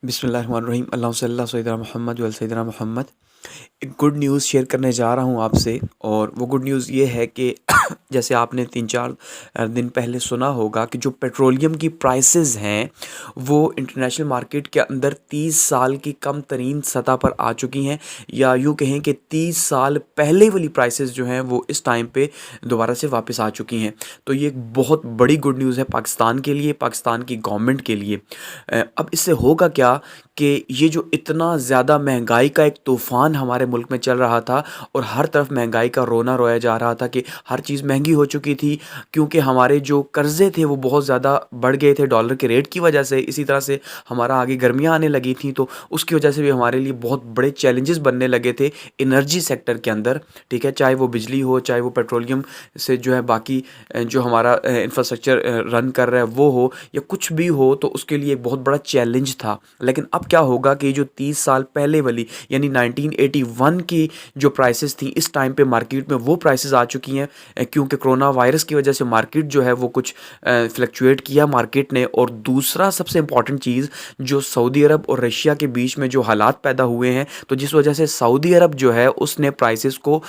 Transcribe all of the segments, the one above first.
बिस्मिल्लाहिर्रहमानिर्रहीम अल्लाहुम्मा सल्ली अला सय्यिदिना मोहम्मद व अला सय्यिदिना मोहम्मद। एक गुड न्यूज़ शेयर करने जा रहा हूँ आपसे, और वो गुड न्यूज़ ये है कि जैसे आपने 3-4 दिन पहले सुना होगा कि जो पेट्रोलियम की प्राइसेस हैं वो इंटरनेशनल मार्केट के अंदर 30 साल की कम तरीन सतह पर आ चुकी हैं, या यूँ कहें कि 30 साल पहले वाली प्राइसेस जो हैं वो इस टाइम पे दोबारा से वापस आ चुकी हैं। तो ये एक बहुत बड़ी गुड न्यूज़ है पाकिस्तान के लिए, पाकिस्तान की गवर्नमेंट के लिए। अब इससे होगा क्या कि ये जो इतना ज़्यादा महंगाई का एक तूफ़ान हमारे मुल्क में चल रहा था, और हर तरफ महंगाई का रोना रोया जा रहा था कि हर चीज़ महंगी हो चुकी थी, क्योंकि हमारे जो कर्ज़े थे वो बहुत ज़्यादा बढ़ गए थे डॉलर के रेट की वजह से। इसी तरह से हमारा आगे गर्मियाँ आने लगी थी, तो उसकी वजह से भी हमारे लिए बहुत बड़े चैलेंजेस बनने लगे थे एनर्जी सेक्टर के अंदर, ठीक है। चाहे वो बिजली हो, चाहे वो पेट्रोलियम से जो है बाकी जो हमारा इंफ्रास्ट्रक्चर रन कर रहा है वो हो, या कुछ भी हो, तो उसके लिए एक बहुत बड़ा चैलेंज था। लेकिन अब क्या होगा कि जो 30 साल पहले वाली यानी 1981 की जो प्राइसेस थी इस टाइम पे मार्केट में वो प्राइसेस आ चुकी हैं, क्योंकि कोरोना वायरस की वजह से मार्केट जो है वो कुछ फ्लक्चुएट किया मार्केट ने। और दूसरा सबसे इंपॉर्टेंट चीज़, जो सऊदी अरब और रशिया के बीच में जो हालात पैदा हुए हैं, तो जिस वजह से सऊदी अरब जो है उसने प्राइसेस को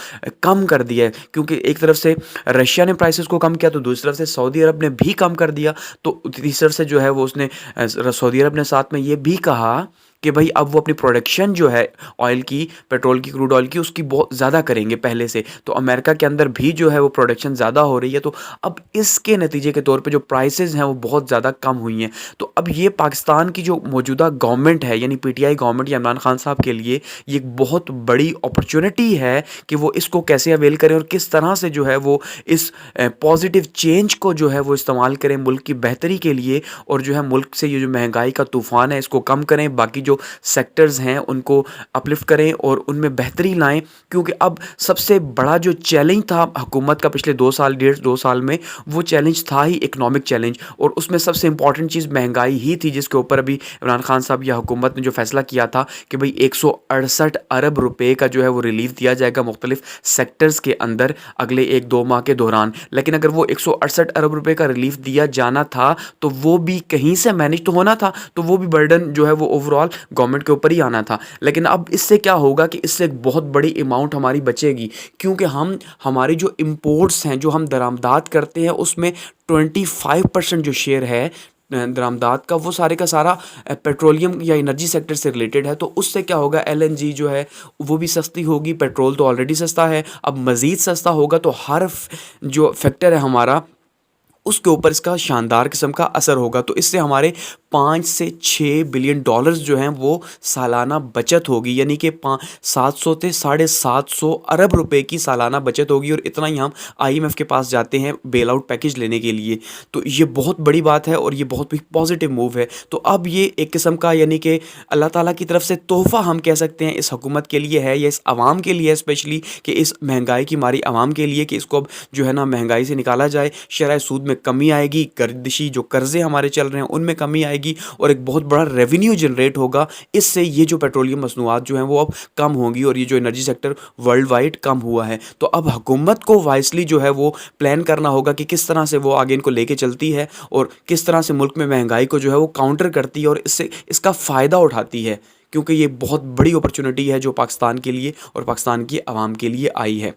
कम कर दिया है, क्योंकि एक तरफ से रशिया ने प्राइसेस को कम किया तो दूसरी तरफ से सऊदी अरब ने भी कम कर दिया। तो तीसरी तरफ से जो है वो उसने सऊदी अरब ने साथ में ये भी कहा कि भाई अब वो अपनी प्रोडक्शन जो है ऑयल की, पेट्रोल की, क्रूड ऑयल की, उसकी बहुत ज़्यादा करेंगे पहले से। तो अमेरिका के अंदर भी जो है वो प्रोडक्शन ज़्यादा हो रही है, तो अब इसके नतीजे के तौर पे जो प्राइसेस हैं वो बहुत ज़्यादा कम हुई हैं। तो अब ये पाकिस्तान की जो मौजूदा गवर्नमेंट है यानी पीटीआई गवर्नमेंट या इमरान खान साहब के लिए ये एक बहुत बड़ी अपॉर्चुनिटी है कि वो इसको कैसे अवेल करें और किस तरह से जो है वो इस पॉजिटिव चेंज को जो है वो इस्तेमाल करें मुल्क की बेहतरी के लिए, और जो है मुल्क से ये जो महंगाई का तूफ़ान है इसको कम करें, बाकी जो सेक्टर्स हैं उनको अपलिफ्ट करें और उनमें बेहतरी लाएं। क्योंकि अब सबसे बड़ा जो चैलेंज था हुकूमत का पिछले 2 साल में, वो चैलेंज था ही इकोनॉमिक चैलेंज, और उसमें सबसे इंपॉर्टेंट चीज़ महंगाई ही थी, जिसके ऊपर अभी इमरान खान साहब या हुकूमत ने जो फैसला किया था कि भाई 168 अरब रुपए का जो है वो रिलीफ दिया जाएगा मुख्तलिफ सेक्टर्स के अंदर अगले 1-2 माह के दौरान। लेकिन अगर वो 168 अरब रुपए का रिलीफ दिया जाना था तो वो भी कहीं से मैनेज तो होना था, तो वो भी बर्डन जो है वो ओवरऑल गवर्नमेंट के ऊपर ही आना था। लेकिन अब इससे क्या होगा कि इससे एक बहुत बड़ी अमाउंट हमारी बचेगी, क्योंकि हम हमारी जो इंपोर्ट्स हैं, जो हम दरामदात करते हैं, उसमें 25% जो शेयर है दरामदात का, वो सारे का सारा पेट्रोलियम या एनर्जी सेक्टर से रिलेटेड है। तो उससे क्या होगा, एलएनजी जो है वो भी सस्ती होगी, पेट्रोल तो ऑलरेडी सस्ता है, अब मज़ीद सस्ता होगा, तो हर जो फैक्टर है हमारा उसके ऊपर इसका शानदार किस्म का असर होगा। तो इससे हमारे 5 से 6 बिलियन डॉलर्स जो हैं वो सालाना बचत होगी, यानी कि 700 से 750 अरब रुपए की सालाना बचत होगी। और इतना ही हम आईएमएफ के पास जाते हैं बेल आउट पैकेज लेने के लिए। तो ये बहुत बड़ी बात है और ये बहुत ही पॉजिटिव मूव है। तो अब ये एक किस्म का यानी कि अल्लाह ताला की तरफ से तोहफ़ा हम कह सकते हैं इस हुकूमत के लिए है, या इस आवाम के लिए स्पेशली, कि इस महंगाई की मारी आवाम के लिए, कि इसको अब जो है ना महंगाई से निकाला जाए, शरह सूद में कमी आएगी, गर्दिशी जो कर्जे हमारे चल रहे हैं उनमें कमी आएगी, और एक बहुत बड़ा रेवेन्यू जनरेट होगा। इससे ये जो पेट्रोलियम मसनूआत जो हैं वो अब कम होंगी, और ये जो एनर्जी सेक्टर वर्ल्ड वाइड कम हुआ है। तो अब हुकूमत को वाइसली जो है वो प्लान करना होगा कि किस तरह से वो आगे इनको लेके चलती है, और किस तरह से मुल्क में महंगाई को जो है वो काउंटर करती है, और इससे इसका फ़ायदा उठाती है, क्योंकि ये बहुत बड़ी अपॉर्चुनिटी है जो पाकिस्तान के लिए और पाकिस्तान की आवाम के लिए आई है।